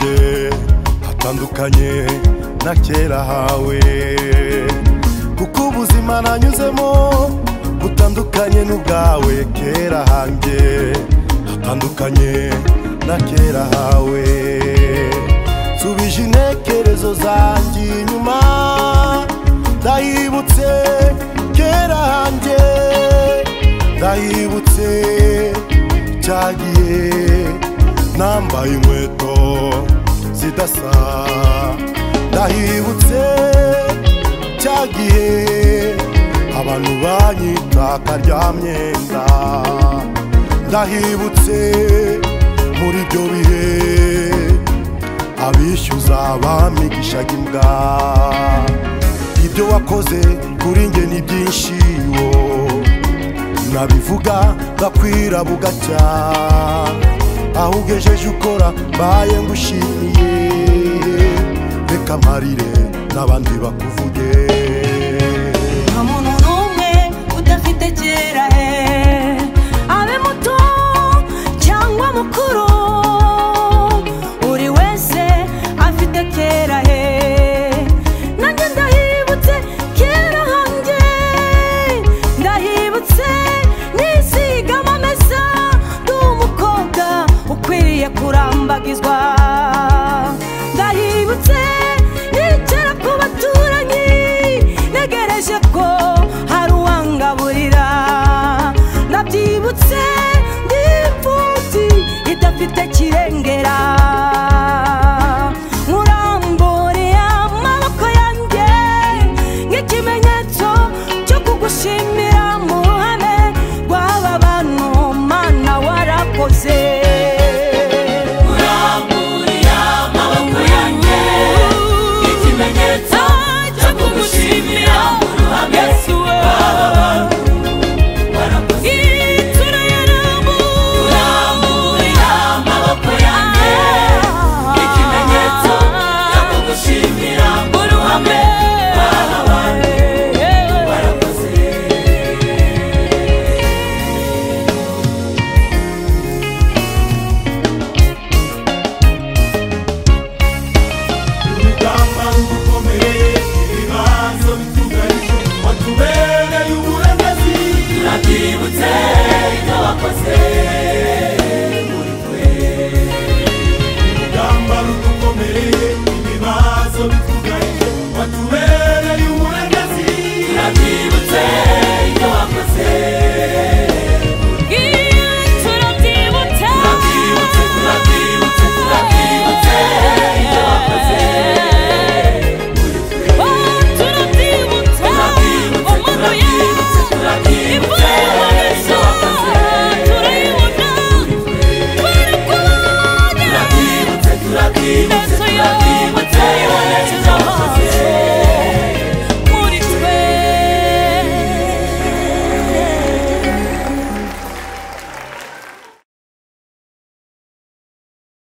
hanjye hatandukanye na kera hawe, kuko ubuzima nanyuzemo butandukanye n'ubwawe. Kera hanjye hatandukanye na kera hawe, nsubije intekerezo zanjye inyuma, ndahibutse kera hanjye, ndahibutse cyagiye nambaye inkweto zidasa, ndahibutse cyagiye abantu banyita karyamyenda, ndahibutse muri ibyo bihe abishyuza bamigishaga imbwa. Ibyo wakoze kuri njye ni byinshi, nabivuga gakwira bugacya, aho ugejeje ukora mbaye ngushimiye, reka marire n'abandi bakuvuge. Nta muntu n'umwe udafite kera he, abe muto cyangwa mukuru, buri wese afite kera he. Nanjye ndahibutse kera hanjye, ndahibutse nisiga amamesa, ndi umukobwa ukwiriye kurambagizwa. Ndahibutse nicara ku baturanyi, negereje ko hari uwangaburira. Ndabyibutse ndi imfubyi idafite kirengera.